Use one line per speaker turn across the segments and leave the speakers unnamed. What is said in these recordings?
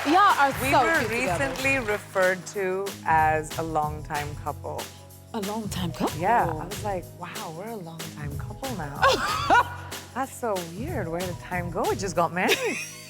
Y'all are
We
so
were
cute together.
recently referred to as a longtime couple.
A long time couple.
Yeah, I was like, wow, we're a longtime couple now. That's so weird. Where did time go? We just got married.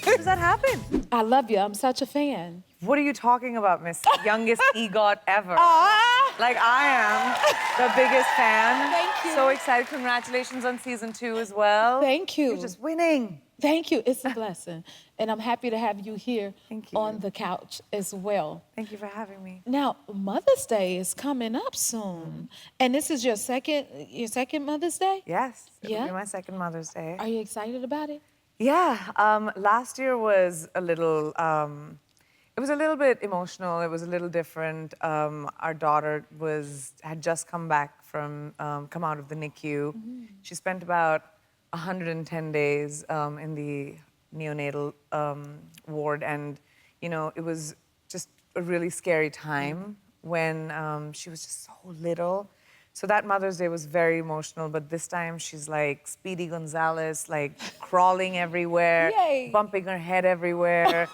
How does that happen?
I love you. I'm such a fan.
What are you talking about, Miss Youngest EGOT ever?
Ah!
Like I am the biggest fan.
Thank you.
So excited. Congratulations on season 2 as well.
Thank you.
You're just winning.
Thank you. It's a blessing. And I'm happy to have you here
Thank you.
on the couch as well.
Thank you for having me.
Now, Mother's Day is coming up soon. And this is your second Mother's Day?
Yes, it'll
Yeah?
be my second Mother's Day.
Are you excited about it?
Yeah, last year was a little, it was a little bit emotional. It was a little different. Our daughter had just come back from, come out of the NICU. She spent about 110 days in the neonatal ward, and you know, it was just a really scary time when she was just so little. So that Mother's Day was very emotional, but this time she's like Speedy Gonzalez, like crawling everywhere,
Yay.
bumping her head everywhere.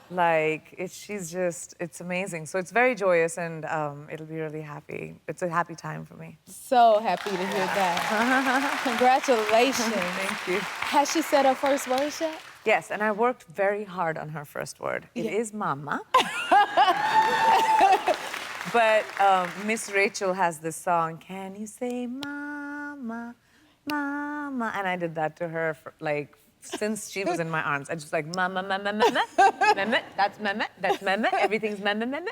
It's amazing. So it's very joyous, and it'll be really happy. It's a happy time for me.
So happy to hear that. Congratulations.
Thank you.
Has she said her first words yet?
Yes, and I worked very hard on her first word. It is mama. But Miss Rachel has this song, Can You Say Mama, Mama? And I did that to her for, like, since she was in my arms. I just like, mama, mama, mama, mama, that's mama, everything's mama, mama.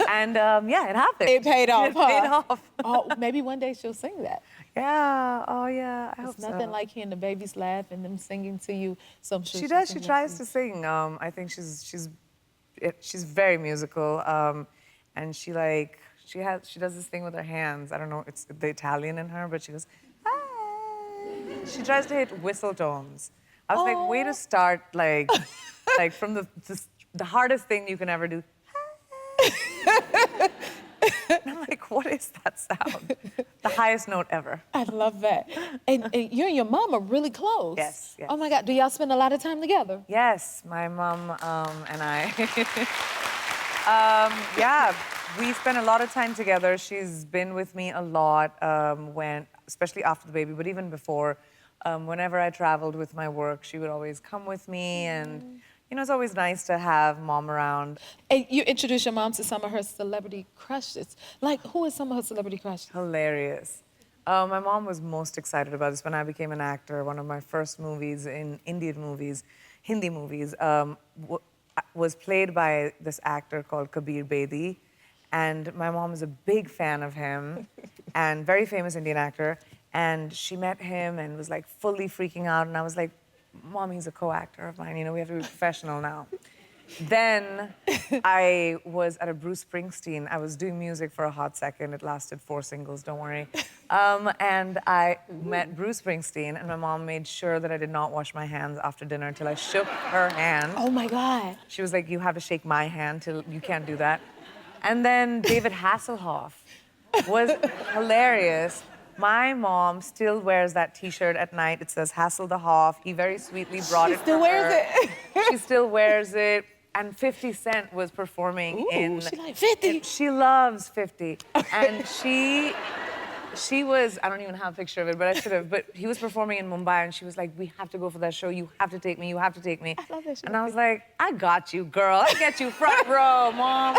And yeah, it happened.
It paid off,
It paid off.
Oh, maybe one day she'll sing that.
Yeah, oh yeah, I hope
It's nothing
so.
like hearing the babies laugh and them singing to you. So I'm sure
She
she'll
does,
sing
she
that
tries
you.
to sing. I think she's very musical. And she does this thing with her hands. I don't know, it's the Italian in her, but she goes, ah. She tries to hit whistle tones. I was like, way to start, like from the hardest thing you can ever do. And I'm like, what is that sound? The highest note ever.
I love that. And you and your mom are really close.
Yes, yes.
Oh my God, do y'all spend a lot of time together?
Yes, my mom and I. Yeah, we spend a lot of time together. She's been with me a lot, especially after the baby, but even before. Whenever I traveled with my work, she would always come with me, and you know, it's always nice to have mom around.
And you introduce your mom to some of her celebrity crushes. Like, who is some of her celebrity crushes?
Hilarious. My mom was most excited about this when I became an actor. One of my first movies in Hindi movies, was played by this actor called Kabir Bedi. And my mom is a big fan of him and very famous Indian actor. And she met him and was like fully freaking out. And I was like, Mom, he's a co-actor of mine. You know, we have to be professional now. Then I was at a Bruce Springsteen. I was doing music for a hot second. It lasted 4 singles, don't worry. And I met Bruce Springsteen, and my mom made sure that I did not wash my hands after dinner until I shook her hand.
Oh my God.
She was like, you have to shake my hand till you can't do that. And then David Hasselhoff was hilarious. My mom still wears that T-shirt at night. It says Hassel the Hoff. He very sweetly brought it.
She still
for
wears
her.
it.
She still wears it. And 50 Cent was performing
Ooh, she like 50.
She loves 50. And she was, I don't even have a picture of it, but I should have. But he was performing in Mumbai, and she was like, we have to go for that show. You have to take me. You have to take me.
I love that show.
And I was like, I got you, girl. I get you front row, Mom.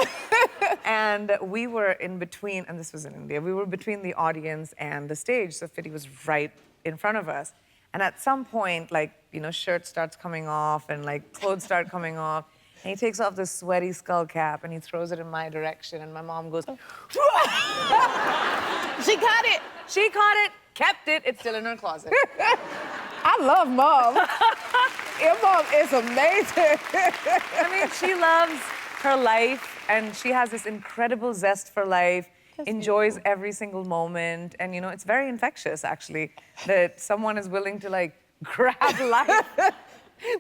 And we were in between, and this was in India, we were between the audience and the stage, so 50 was right in front of us. And at some point, like, you know, shirt starts coming off and like clothes start coming off. And he takes off this sweaty skull cap and he throws it in my direction. And my mom goes,
She got it.
she caught it, kept it, it's still in her closet.
I love Mom. Your mom is amazing.
I mean, she loves her life and she has this incredible zest for life, enjoys every single moment. And, you know, it's very infectious, actually, that someone is willing to, like, grab life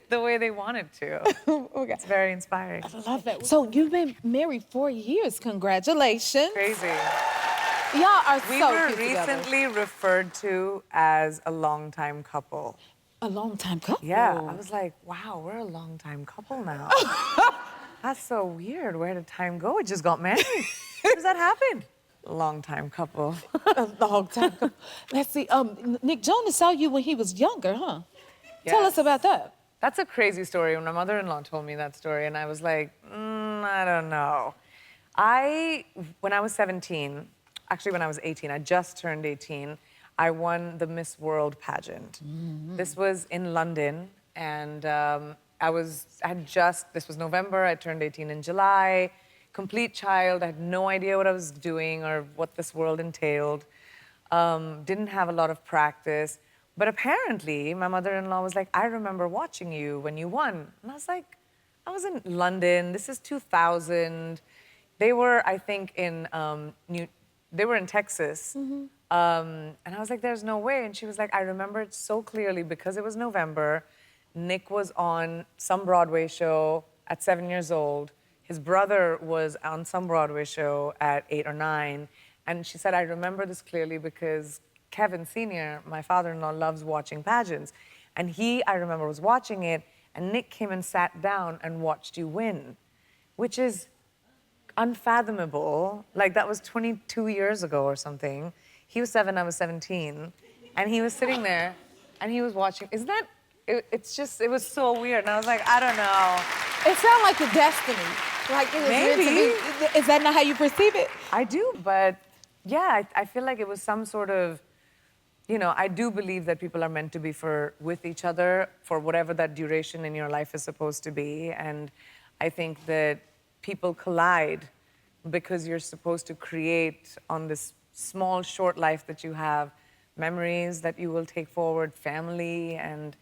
the way they want it to.
Okay.
It's very inspiring.
I love that. So you've been married 4 years. Congratulations.
Crazy.
Y'all are
We
so
were
cute together.
recently referred to as a longtime couple.
A long time couple.
Yeah, I was like, wow, we're a longtime couple now. That's so weird. Where did time go? It just got married. How does that happen? Long time couple.
A long time ago. Let's see. Nick Jonas saw you when he was younger, huh? Tell us
Yes.
about that.
That's a crazy story. When my mother-in-law told me that story, and I was like, I don't know. When I was 17, actually when I was 18, I just turned 18, I won the Miss World pageant. This was in London, and this was November, I turned 18 in July, complete child, I had no idea what I was doing or what this world entailed. Didn't have a lot of practice. But apparently, my mother-in-law was like, I remember watching you when you won. And I was like, I was in London, this is 2000. They were, I think, they were in Texas. And I was like, there's no way. And she was like, I remember it so clearly because it was November. Nick was on some Broadway show at 7 years old. His brother was on some Broadway show at 8 or 9. And she said, I remember this clearly because Kevin Sr., my father-in-law, loves watching pageants. And he, I remember, was watching it, and Nick came and sat down and watched you win, which is unfathomable. Like, that was 22 years ago or something. He was 7, I was 17. And he was sitting there, and he was watching. Isn't that, it was so weird. And I was like, I don't know.
It sounded like a destiny. Like it was meant to be. Is that not how you perceive it?
I do, but yeah, I feel like it was some sort of, I do believe that people are meant to be with each other for whatever that duration in your life is supposed to be. And I think that people collide because you're supposed to create on this small, short life that you have, memories that you will take forward, family. And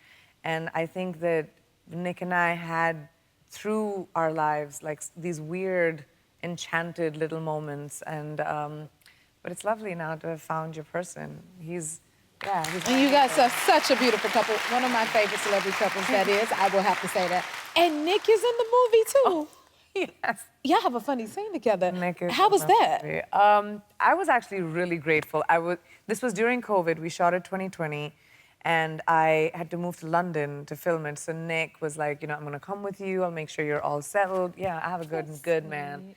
I think that Nick and I had, through our lives, like these weird, enchanted little moments. And, but it's lovely now to have found your person. He's
And you guys are such a beautiful couple. One of my favorite celebrity couples, that is. I will have to say that. And Nick is in the movie, too.
Oh, yes.
Y'all have a funny scene together.
Nick is
How was
in the
that?
movie. I was actually really grateful. This was during COVID. We shot it 2020. And I had to move to London to film it. So Nick was like, I'm going to come with you. I'll make sure you're all settled. Yeah, I have a good man.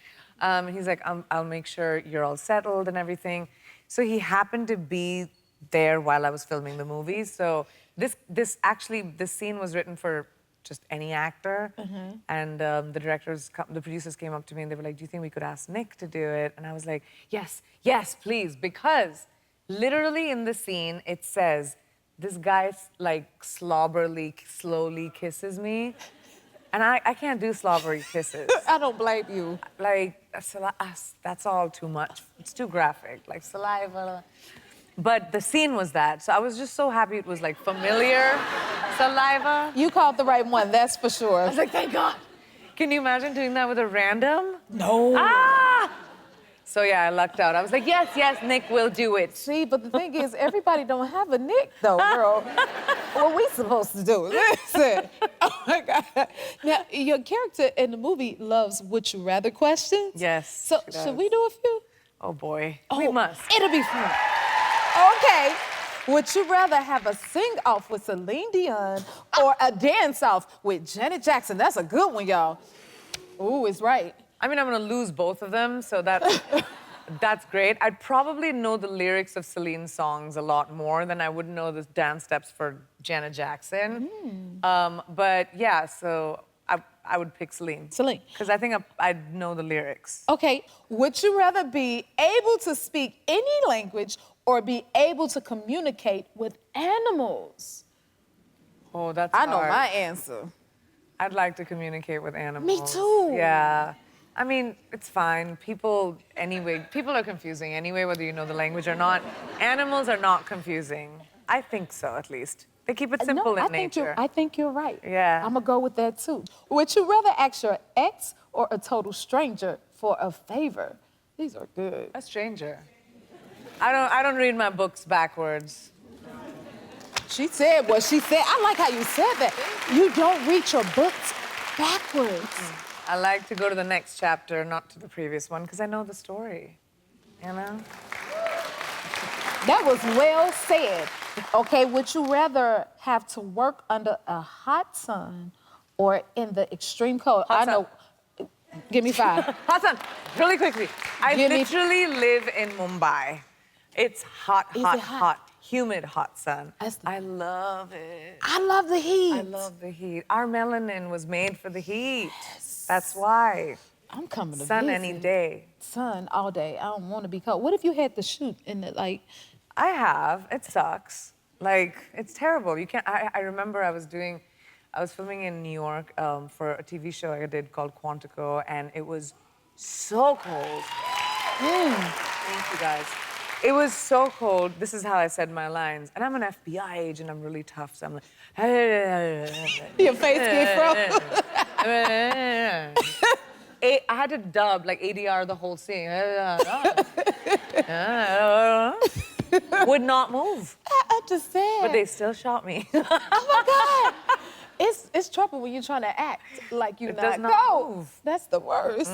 He's like, I'll make sure you're all settled and everything. So he happened to be there while I was filming the movie. So this scene was written for just any actor. And the producers came up to me and they were like, do you think we could ask Nick to do it? And I was like, yes, please. Because literally in the scene, it says, this guy like slowly kisses me. And I can't do slobbery kisses.
I don't blame you.
Like, that's all too much. It's too graphic, like saliva. But the scene was that. So I was just so happy it was like familiar saliva.
You called the right one, that's for sure.
I was like, thank God. Can you imagine doing that with a random?
No.
Ah! So yeah, I lucked out. I was like, yes, Nick will do it.
See, but the thing is, everybody don't have a Nick, though, girl. What we supposed to do? Listen. Oh, my God. Now, your character in the movie loves would you rather questions.
Yes,
So,
she does.
should we do a few?
Oh, boy. We must.
It'll be fun. Okay. Would you rather have a sing-off with Celine Dion or a dance-off with Janet Jackson? That's a good one, y'all. Ooh, it's right.
I mean, I'm gonna lose both of them, so that's great. I'd probably know the lyrics of Celine's songs a lot more than I would know the dance steps for Janet Jackson. But yeah, so I would pick Celine.
Celine.
Because I think I'd know the lyrics.
Okay, would you rather be able to speak any language or be able to communicate with animals?
Oh, that's
I know
hard.
my answer.
I'd like to communicate with animals.
Me too.
Yeah. I mean, it's fine. People are confusing anyway, whether you know the language or not. Animals are not confusing. I think so, at least. They keep it simple in nature.
I think you're right.
Yeah.
I'm gonna go with that too. Would you rather ask your ex or a total stranger for a favor? These are good.
A stranger. I don't read my books backwards.
She said what she said. I like how you said that. You don't read your books backwards.
I like to go to the next chapter, not to the previous one, because I know the story, you know?
That was well said. Okay, would you rather have to work under a hot sun or in the extreme cold?
Hot
I know. Give me 5.
Hassan, really quickly. I
Give me-
literally live in Mumbai. It's hot,
Is
hot,
it hot?
hot, humid hot sun.
That's the-
I love it.
I love the heat.
I love the heat. Our melanin was made for the heat. That's why.
I'm coming to
Sun
visit.
any day.
Sun all day. I don't want to be cold. What if you had to shoot in the, like...
I have. It sucks. Like, it's terrible. You can't. I remember I was filming in New York for a TV show I did called Quantico, and it was so cold. Thank you guys. It was so cold. This is how I said my lines. And I'm an FBI agent. I'm really tough. So I'm like,
Your face get frozen.
I had to dub, like ADR the whole scene. Would not move.
I understand.
But they still shot me.
Oh my God. It's trouble when you're trying to act like you're
It
not
does not
cold.
move.
That's the worst.